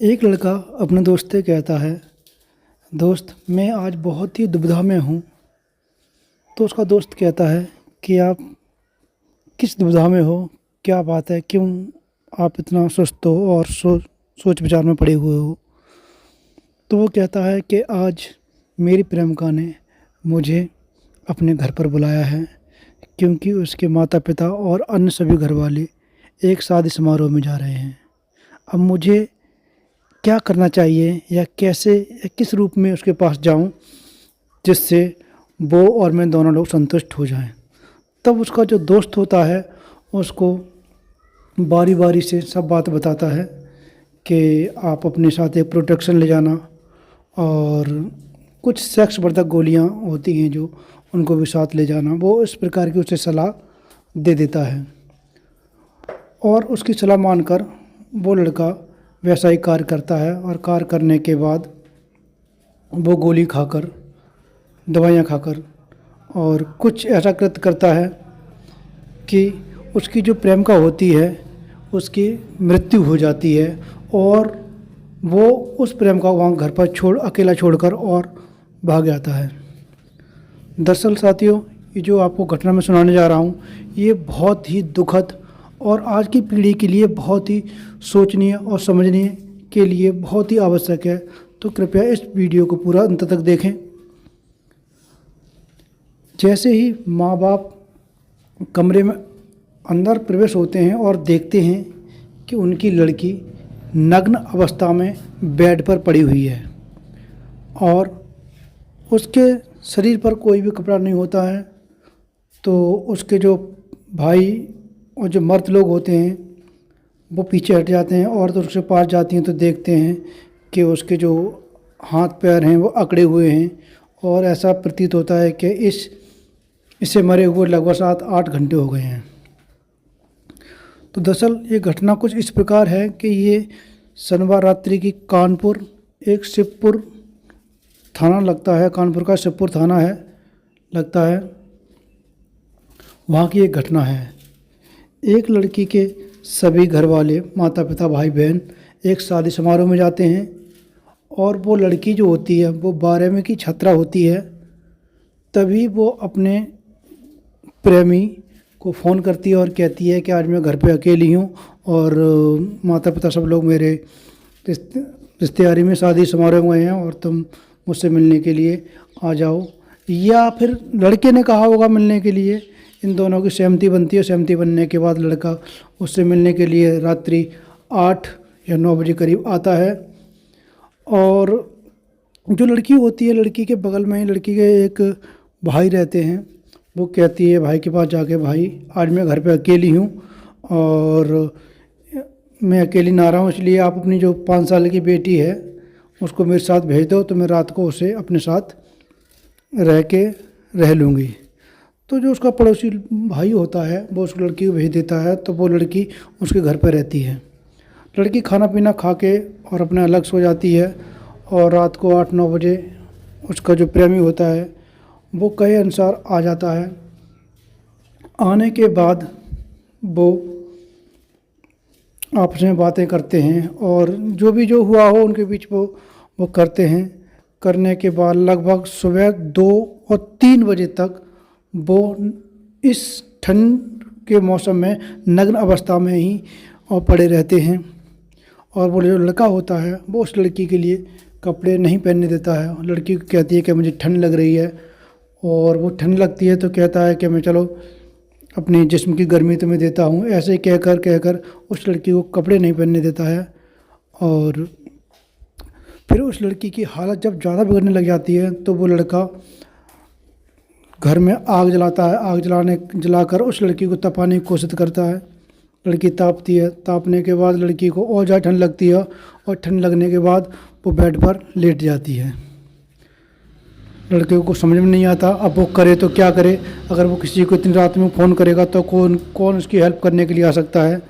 एक लड़का अपने दोस्त से कहता है, दोस्त मैं आज बहुत ही दुविधा में हूँ। तो उसका दोस्त कहता है कि आप किस दुविधा में हो, क्या बात है, क्यों आप इतना सुस्त हो और सोच विचार में पड़े हुए हो। तो वो कहता है कि आज मेरी प्रेमिका ने मुझे अपने घर पर बुलाया है, क्योंकि उसके माता पिता और अन्य सभी घर वाले एक शादी समारोह में जा रहे हैं। अब मुझे क्या करना चाहिए या कैसे या किस रूप में उसके पास जाऊं जिससे वो और मैं दोनों लोग संतुष्ट हो जाएं। तब उसका जो दोस्त होता है उसको बारी बारी से सब बात बताता है कि आप अपने साथ एक प्रोटेक्शन ले जाना और कुछ सेक्स वर्धक गोलियां होती हैं जो उनको भी साथ ले जाना। वो इस प्रकार की उसे सलाह दे देता है और उसकी सलाह मानकर वो लड़का वैसा ही कार्य करता है और कार्य करने के बाद वो गोली खाकर, दवाइयाँ खाकर और कुछ ऐसा कृत्य करता है कि उसकी जो प्रेमिका होती है उसकी मृत्यु हो जाती है और वो उस प्रेमिका को वहाँ घर पर अकेला छोड़कर और भाग जाता है। दरअसल साथियों, ये जो आपको घटना मैं सुनाने जा रहा हूँ ये बहुत ही दुखद और आज की पीढ़ी के लिए बहुत ही सोचनीय और समझने के लिए बहुत ही आवश्यक है। तो कृपया इस वीडियो को पूरा अंत तक देखें। जैसे ही माँ बाप कमरे में अंदर प्रवेश होते हैं और देखते हैं कि उनकी लड़की नग्न अवस्था में बेड पर पड़ी हुई है और उसके शरीर पर कोई भी कपड़ा नहीं होता है, तो उसके जो भाई और जो मर्द लोग होते हैं वो पीछे हट जाते हैं और तो उसके पास जाती हैं तो देखते हैं कि उसके जो हाथ पैर हैं वो अकड़े हुए हैं और ऐसा प्रतीत होता है कि इसे मरे हुए लगभग 7-8 घंटे हो गए हैं। तो दरअसल ये घटना कुछ इस प्रकार है कि ये शनिवार रात्रि की कानपुर एक शिवपुर थाना लगता है, कानपुर का शिवपुर थाना है लगता है, वहाँ की एक घटना है। एक लड़की के सभी घर वाले माता पिता भाई बहन एक शादी समारोह में जाते हैं और वो लड़की जो होती है वो 12वीं की छात्रा होती है। तभी वो अपने प्रेमी को फ़ोन करती है और कहती है कि आज मैं घर पे अकेली हूँ और माता पिता सब लोग मेरे रिश्तेदारी में शादी समारोह में हैं और तुम मुझसे मिलने के लिए आ जाओ। या फिर लड़के ने कहा होगा मिलने के लिए। इन दोनों की सहमति बनती है। सहमति बनने के बाद लड़का उससे मिलने के लिए रात्रि 8 या 9 बजे करीब आता है और जो लड़की होती है लड़की के बगल में ही लड़की के एक भाई रहते हैं। वो कहती है भाई के पास जाके, भाई आज मैं घर पे अकेली हूँ और मैं अकेली ना रहा हूँ, इसलिए आप अपनी जो 5 साल की बेटी है उसको मेरे साथ भेज दो तो मैं रात को उसे अपने साथ रह लूँगी। तो जो उसका पड़ोसी भाई होता है वो उस लड़की को भेज देता है, तो वो लड़की उसके घर पर रहती है। लड़की खाना पीना खा के और अपने अलग सो जाती है और रात को 8-9 बजे उसका जो प्रेमी होता है वो कहे अनुसार आ जाता है। आने के बाद वो आपस में बातें करते हैं और जो हुआ हो उनके बीच वो करते हैं। करने के बाद लगभग सुबह 2 और 3 बजे तक वो इस ठंड के मौसम में नग्न अवस्था में ही और पड़े रहते हैं और वो जो लड़का होता है वो उस लड़की के लिए कपड़े नहीं पहनने देता है। लड़की को कहती है कि मुझे ठंड लग रही है और वो ठंड लगती है तो कहता है कि मैं चलो अपने जिस्म की गर्मी तुम्हें देता हूँ। ऐसे ही कहकर उस लड़की को कपड़े नहीं पहनने देता है और फिर उस लड़की की हालत जब ज़्यादा बिगड़ने लग जाती है तो वो लड़का घर में आग जलाता है। आग जलाकर उस लड़की को तपाने की कोशिश करता है। लड़की तापती है। तापने के बाद लड़की को और ज़्यादा ठंड लगती है और ठंड लगने के बाद वो बेड पर लेट जाती है। लड़के को समझ में नहीं आता अब वो करे तो क्या करे। अगर वो किसी को इतनी रात में फ़ोन करेगा तो कौन उसकी हेल्प करने के लिए आ सकता है।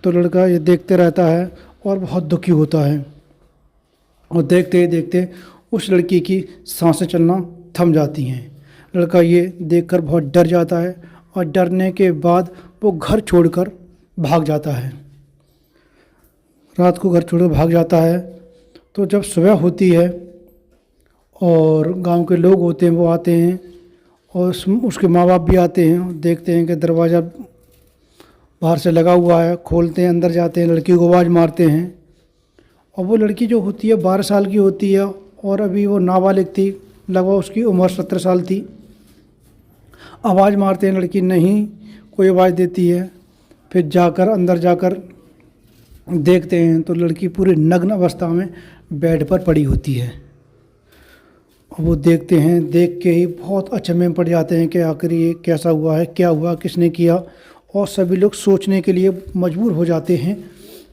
तो लड़का ये देखते रहता है और बहुत दुखी होता है और देखते ही देखते उस लड़की की सांसें चलना थम जाती हैं। लड़का ये देखकर बहुत डर जाता है और डरने के बाद वो घर छोड़कर भाग जाता है। रात को घर छोड़कर भाग जाता है। तो जब सुबह होती है और गांव के लोग होते हैं वो आते हैं और उसके माँ बाप भी आते हैं और देखते हैं कि दरवाज़ा बाहर से लगा हुआ है। खोलते हैं, अंदर जाते हैं, लड़की को आवाज़ मारते हैं और वो लड़की जो होती है 12 साल की होती है और अभी वो नाबालिग थी, लगभग उसकी उम्र 17 साल थी। आवाज़ मारते हैं, लड़की नहीं कोई आवाज़ देती है। फिर जाकर अंदर जाकर देखते हैं तो लड़की पूरी नग्न अवस्था में बेड पर पड़ी होती है। और वो देखते हैं, देख के ही बहुत अचंभे में पड़ जाते हैं कि आखिर ये कैसा हुआ है, क्या हुआ, किसने किया। और सभी लोग सोचने के लिए मजबूर हो जाते हैं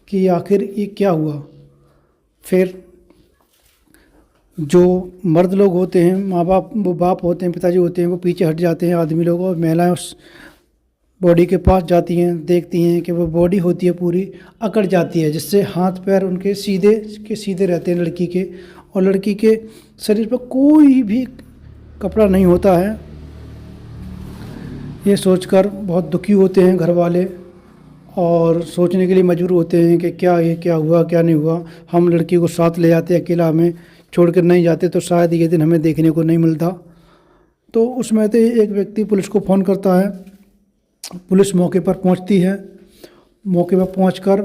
कि आखिर ये क्या हुआ। फिर जो मर्द लोग होते हैं, माँ बाप, वो बाप होते हैं, पिताजी होते हैं, वो पीछे हट जाते हैं आदमी लोग, और महिलाएं उस बॉडी के पास जाती हैं, देखती हैं कि वो बॉडी होती है पूरी अकड़ जाती है, जिससे हाथ पैर उनके सीधे के सीधे रहते हैं लड़की के, और लड़की के शरीर पर कोई भी कपड़ा नहीं होता है। ये सोचकर बहुत दुखी होते हैं घर वाले और सोचने के लिए मजबूर होते हैं कि क्या हुआ, क्या नहीं हुआ। हम लड़की को साथ ले जाते, अकेला हमें छोड़ कर नहीं जाते तो शायद ये दिन हमें देखने को नहीं मिलता। तो उसमें तो एक व्यक्ति पुलिस को फ़ोन करता है। पुलिस मौके पर पहुंचती है। मौके पर पहुंचकर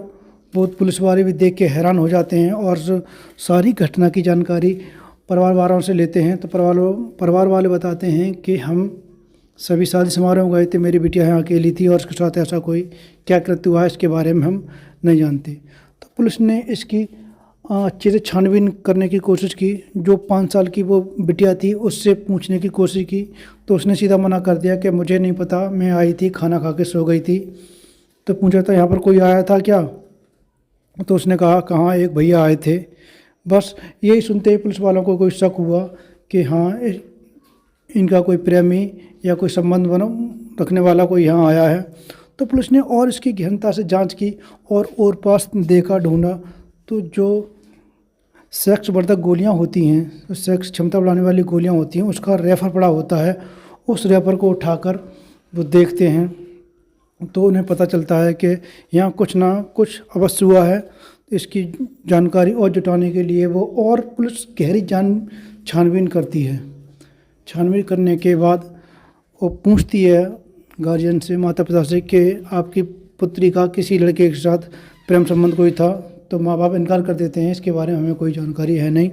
वो पुलिस वाले भी देख के हैरान हो जाते हैं और सारी घटना की जानकारी परिवार वालों से लेते हैं। तो परिवार वाले बताते हैं कि हम सभी शादी समारोह में गए थे, मेरी बिटिया यहाँ अकेली थी और उसके साथ ऐसा कोई क्या कृत्य हुआ है इसके बारे में हम नहीं जानते। तो पुलिस ने इसकी अच्छे से छानबीन करने की कोशिश की। जो 5 साल की वो बिटिया थी उससे पूछने की कोशिश की तो उसने सीधा मना कर दिया कि मुझे नहीं पता, मैं आई थी, खाना खा के सो गई थी। तो पूछा था यहाँ पर कोई आया था क्या? तो उसने कहा कहाँ, एक भैया आए थे। बस यही सुनते ही पुलिस वालों को कोई शक हुआ कि हाँ इनका कोई प्रेमी या कोई संबंध रखने वाला कोई यहाँ आया है। तो पुलिस ने और इसकी गहनता से जांच की और पास देखा, ढूंढा तो जो सेक्स वर्धक गोलियाँ होती हैं, तो सेक्स क्षमता बढ़ाने वाली गोलियाँ होती हैं, उसका रेफर पड़ा होता है। उस रेफर को उठाकर वो देखते हैं तो उन्हें पता चलता है कि यहाँ कुछ ना कुछ अवश्य हुआ है। इसकी जानकारी और जुटाने के लिए वो और पुलिस गहरी छानबीन करती है। छानबीन करने के बाद वो पूछती है गार्जियन से, माता पिता से, कि आपकी पुत्री का किसी लड़के के साथ प्रेम संबंध कोई था? तो माँ बाप इनकार कर देते हैं, इसके बारे में हमें कोई जानकारी है नहीं।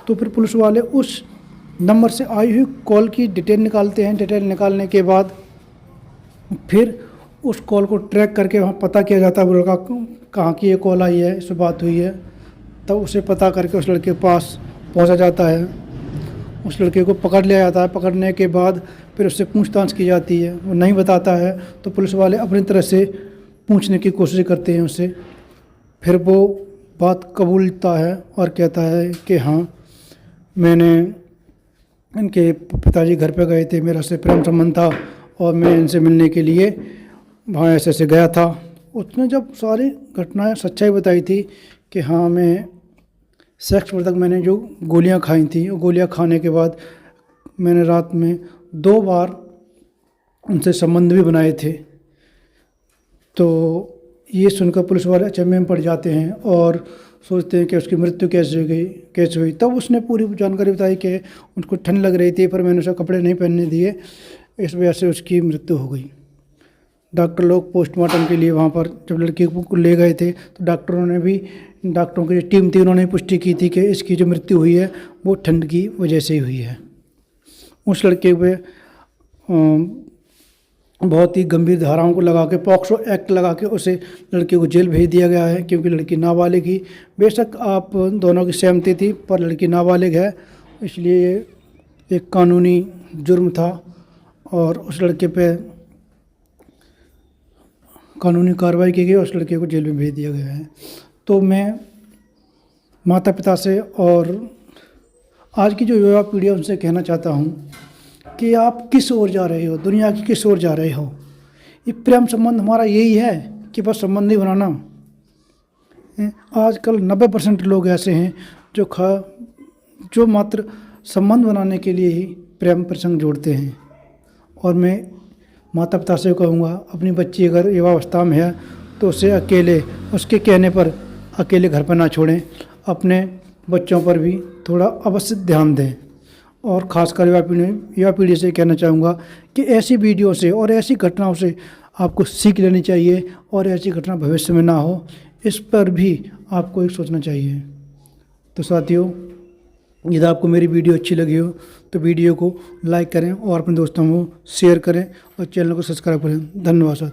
तो फिर पुलिस वाले उस नंबर से आई हुई कॉल की डिटेल निकालते हैं। डिटेल निकालने के बाद फिर उस कॉल को ट्रैक करके वहाँ पता किया जाता है वो लड़का कहाँ की ये कॉल आई है, इससे बात हुई है। तब उसे पता करके उस लड़के के पास पहुँचा जाता है। उस लड़के को पकड़ लिया जाता है। पकड़ने के बाद फिर उससे पूछताछ की जाती है। वो नहीं बताता है तो पुलिस वाले अपनी तरह से पूछने की कोशिश करते हैं उससे। फिर वो बात कबूलता है और कहता है कि हाँ, मैंने इनके पिताजी घर पे गए थे, मेरा से प्रेम संबंध था और मैं इनसे मिलने के लिए वहाँ ऐसे गया था। उसने जब सारी घटनाएं सच्चाई बताई थी कि हाँ, मैं सेक्स वर्धक मैंने जो गोलियां खाई थी, वो गोलियां खाने के बाद मैंने रात में 2 बार उनसे संबंध भी बनाए थे। तो ये सुनकर पुलिस वाले अचंभे में पड़ जाते हैं और सोचते हैं कि उसकी मृत्यु कैसे हुई। तब उसने पूरी जानकारी बताई कि उनको ठंड लग रही थी पर मैंने उसे कपड़े नहीं पहनने दिए, इस वजह से उसकी मृत्यु हो गई। डॉक्टर लोग पोस्टमार्टम के लिए वहाँ पर जब लड़की को ले गए थे तो डॉक्टरों की टीम थी, उन्होंने पुष्टि की थी कि इसकी जो मृत्यु हुई है वो ठंड की वजह से ही हुई है। उस लड़के पे बहुत ही गंभीर धाराओं को लगा के, पॉक्सो एक्ट लगा के उसे लड़के को जेल भेज दिया गया है, क्योंकि लड़की नाबालिग ही, बेशक आप दोनों की सहमति थी पर लड़की नाबालिग है, इसलिए एक कानूनी जुर्म था और उस लड़के पे कानूनी कार्रवाई की गई और उस लड़के को जेल में भेज दिया गया है। तो मैं माता पिता से और आज की जो युवा पीढ़ी है उनसे कहना चाहता हूँ कि आप किस ओर जा रहे हो, दुनिया की किस ओर जा रहे हो। ये प्रेम संबंध हमारा यही है कि बस संबंध ही बनाना। आजकल 90% लोग ऐसे हैं जो मात्र संबंध बनाने के लिए ही प्रेम प्रसंग जोड़ते हैं। और मैं माता पिता से कहूँगा, अपनी बच्ची अगर युवावस्था में है तो उसे अकेले उसके कहने पर अकेले घर पर ना छोड़ें, अपने बच्चों पर भी थोड़ा अवश्य ध्यान दें। और ख़ासकर युवा पीढ़ी से कहना चाहूँगा कि ऐसी वीडियो से और ऐसी घटनाओं से आपको सीख लेनी चाहिए और ऐसी घटना भविष्य में ना हो, इस पर भी आपको एक सोचना चाहिए। तो साथियों, यदि आपको मेरी वीडियो अच्छी लगी हो तो वीडियो को लाइक करें और अपने दोस्तों को शेयर करें और चैनल को सब्सक्राइब करें। धन्यवाद साथियों।